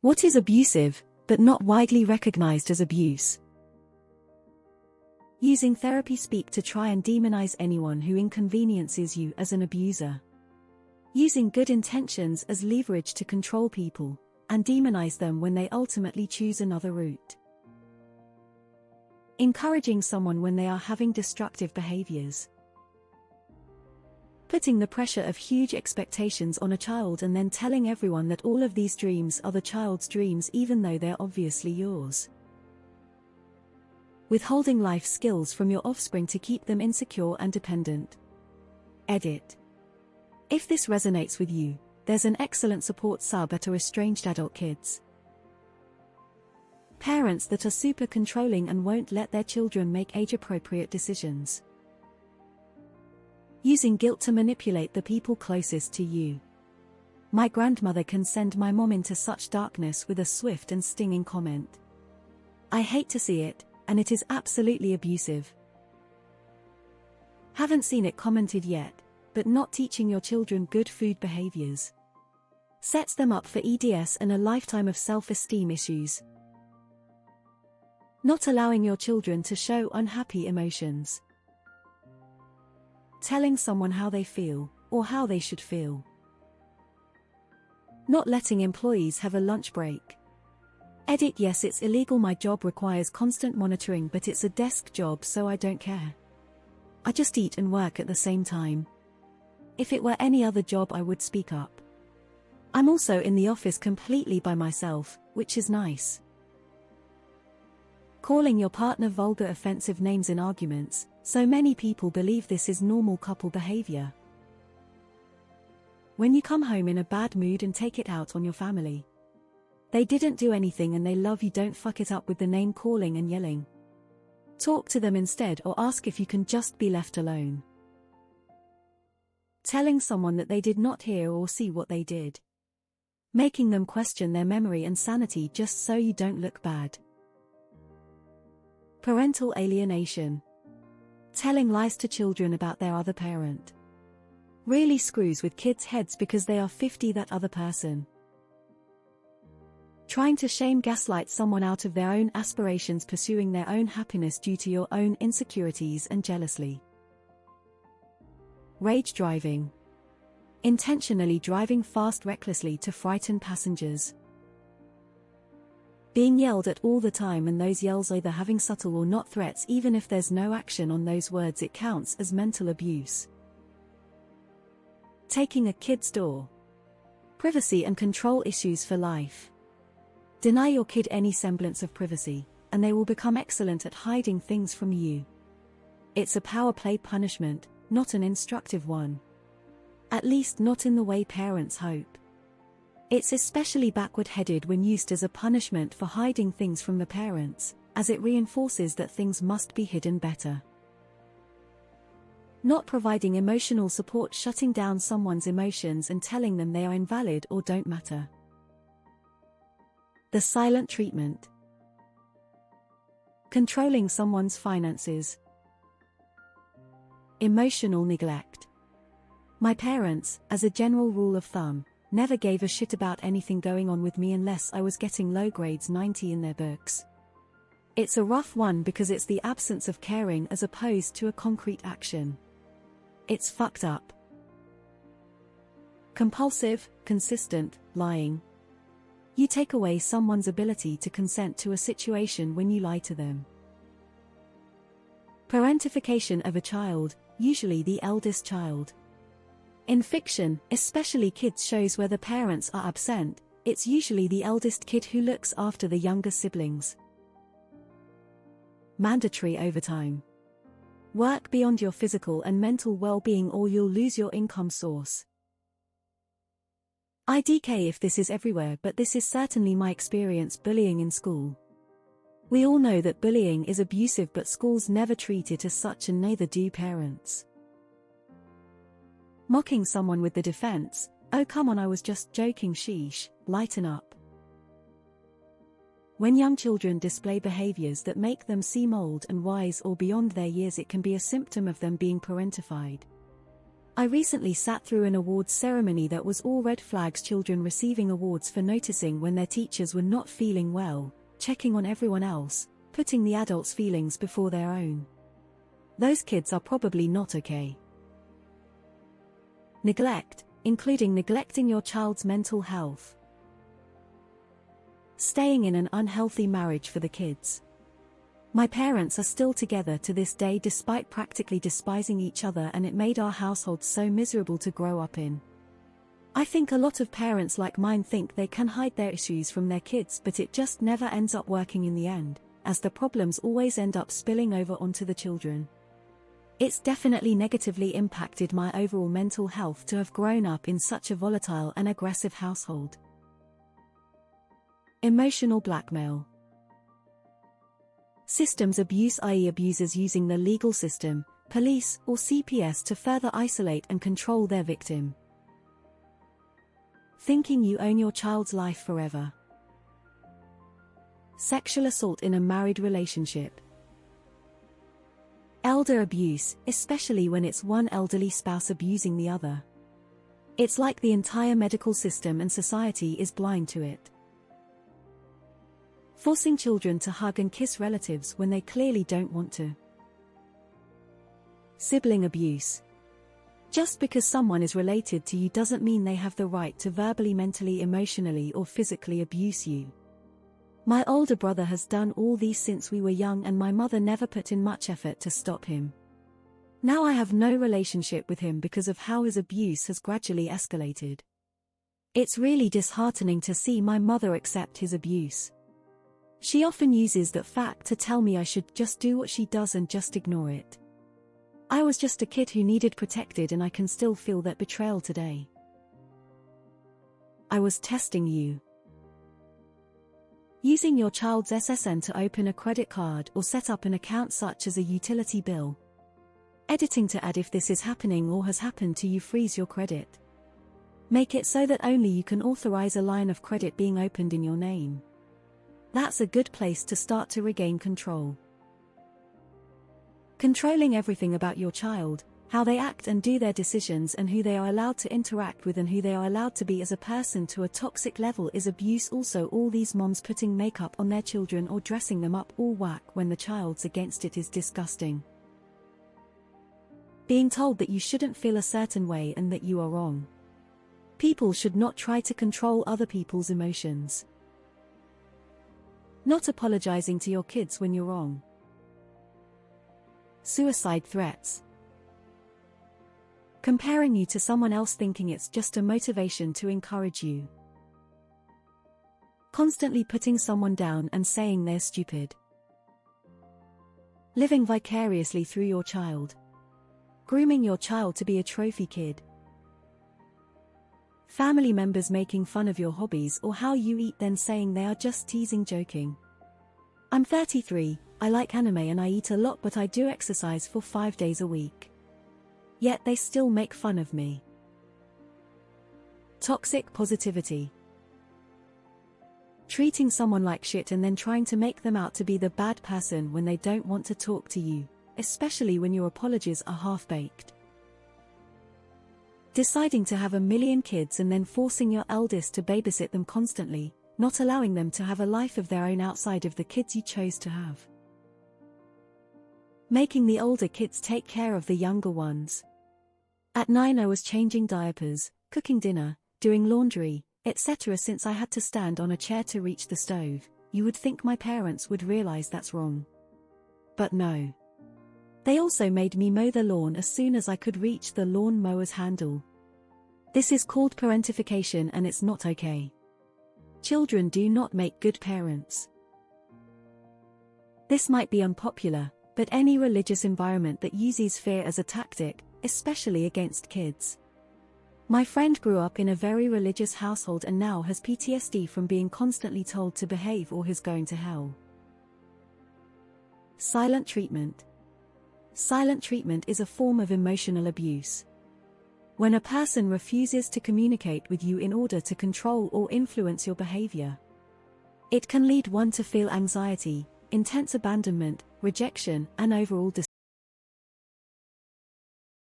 What is abusive, but not widely recognized as abuse? Using therapy speak to try and demonize anyone who inconveniences you as an abuser. Using good intentions as leverage to control people, and demonize them when they ultimately choose another route. Encouraging someone when they are having destructive behaviors. Putting the pressure of huge expectations on a child and then telling everyone that all of these dreams are the child's dreams even though they're obviously yours. Withholding life skills from your offspring to keep them insecure and dependent. Edit. If this resonates with you, there's an excellent support sub at Estranged Adult Kids. Parents that are super controlling and won't let their children make age-appropriate decisions. Using guilt to manipulate the people closest to you. My grandmother can send my mom into such darkness with a swift and stinging comment. I hate to see it, and it is absolutely abusive. Haven't seen it commented yet, but not teaching your children good food behaviors. Sets them up for EDS and a lifetime of self-esteem issues. Not allowing your children to show unhappy emotions. Telling someone how they feel, or how they should feel. Not letting employees have a lunch break. Edit. Yes, it's illegal. My job requires constant monitoring, but it's a desk job, so I don't care. I just eat and work at the same time. If it were any other job, I would speak up. I'm also in the office completely by myself, which is nice. Calling your partner vulgar, offensive names in arguments. So many people believe this is normal couple behavior. When you come home in a bad mood and take it out on your family. They didn't do anything and they love you, don't fuck it up with the name calling and yelling. Talk to them instead or ask if you can just be left alone. Telling someone that they did not hear or see what they did. Making them question their memory and sanity just so you don't look bad. Parental alienation. Telling lies to children about their other parent. Really screws with kids' heads because they are 50 that other person. Trying to shame gaslight someone out of their own aspirations, pursuing their own happiness due to your own insecurities and jealousy. Rage driving. Intentionally driving fast recklessly to frighten passengers. Being yelled at all the time and those yells either having subtle or not threats, even if there's no action on those words, it counts as mental abuse. Taking a kid's door. Privacy and control issues for life. Deny your kid any semblance of privacy, and they will become excellent at hiding things from you. It's a power play punishment, not an instructive one. At least not in the way parents hope. It's especially backward-headed when used as a punishment for hiding things from the parents, as it reinforces that things must be hidden better. Not providing emotional support, shutting down someone's emotions and telling them they are invalid or don't matter. The silent treatment. Controlling someone's finances. Emotional neglect. My parents, as a general rule of thumb, never gave a shit about anything going on with me unless I was getting low grades 90 in their books. It's a rough one because it's the absence of caring as opposed to a concrete action. It's fucked up. Compulsive, consistent, lying. You take away someone's ability to consent to a situation when you lie to them. Parentification of a child, usually the eldest child. In fiction, especially kids shows where the parents are absent, it's usually the eldest kid who looks after the younger siblings. Mandatory overtime. Work beyond your physical and mental well-being or you'll lose your income source. IDK if this is everywhere, but this is certainly my experience. Bullying in school. We all know that bullying is abusive, but schools never treat it as such and neither do parents. Mocking someone with the defense, "Oh come on, I was just joking, sheesh, lighten up." When young children display behaviors that make them seem old and wise or beyond their years, it can be a symptom of them being parentified. I recently sat through an awards ceremony that was all red flags, children receiving awards for noticing when their teachers were not feeling well, checking on everyone else, putting the adults' feelings before their own. Those kids are probably not okay. Neglect, including neglecting your child's mental health. Staying in an unhealthy marriage for the kids. My parents are still together to this day despite practically despising each other, and it made our household so miserable to grow up in. I think a lot of parents like mine think they can hide their issues from their kids, but it just never ends up working in the end, as the problems always end up spilling over onto the children. It's definitely negatively impacted my overall mental health to have grown up in such a volatile and aggressive household. Emotional blackmail. Systems abuse, i.e. abusers using the legal system, police, or CPS to further isolate and control their victim. Thinking you own your child's life forever. Sexual assault in a married relationship. Elder abuse, especially when it's one elderly spouse abusing the other. It's like the entire medical system and society is blind to it. Forcing children to hug and kiss relatives when they clearly don't want to. Sibling abuse. Just because someone is related to you doesn't mean they have the right to verbally, mentally, emotionally, or physically abuse you. My older brother has done all these since we were young, and my mother never put in much effort to stop him. Now I have no relationship with him because of how his abuse has gradually escalated. It's really disheartening to see my mother accept his abuse. She often uses that fact to tell me I should just do what she does and just ignore it. I was just a kid who needed protected, and I can still feel that betrayal today. I was testing you. Using your child's SSN to open a credit card or set up an account such as a utility bill. Editing to add if this is happening or has happened to you, freeze your credit. Make it so that only you can authorize a line of credit being opened in your name. That's a good place to start to regain control. Controlling everything about your child, how they act and do their decisions, and who they are allowed to interact with and who they are allowed to be as a person to a toxic level is abuse. Also, all these moms putting makeup on their children or dressing them up all whack when the child's against it is disgusting. Being told that you shouldn't feel a certain way and that you are wrong. People should not try to control other people's emotions. Not apologizing to your kids when you're wrong. Suicide threats. Comparing you to someone else, thinking it's just a motivation to encourage you. Constantly putting someone down and saying they're stupid. Living vicariously through your child. Grooming your child to be a trophy kid. Family members making fun of your hobbies or how you eat, then saying they are just teasing, joking. I'm 33, I like anime and I eat a lot, but I do exercise for 5 days a week. Yet they still make fun of me. Toxic positivity. Treating someone like shit and then trying to make them out to be the bad person when they don't want to talk to you, especially when your apologies are half-baked. Deciding to have a million kids and then forcing your eldest to babysit them constantly, not allowing them to have a life of their own outside of the kids you chose to have. Making the older kids take care of the younger ones. At 9 I was changing diapers, cooking dinner, doing laundry, etc. Since I had to stand on a chair to reach the stove. You would think my parents would realize that's wrong. But no. They also made me mow the lawn as soon as I could reach the lawn mower's handle. This is called parentification and it's not okay. Children do not make good parents. This might be unpopular, but any religious environment that uses fear as a tactic, especially against kids. My friend grew up in a very religious household and now has PTSD from being constantly told to behave or he's going to hell. Silent treatment. Silent treatment is a form of emotional abuse. When a person refuses to communicate with you in order to control or influence your behavior. It can lead one to feel anxiety, intense abandonment, rejection, and overall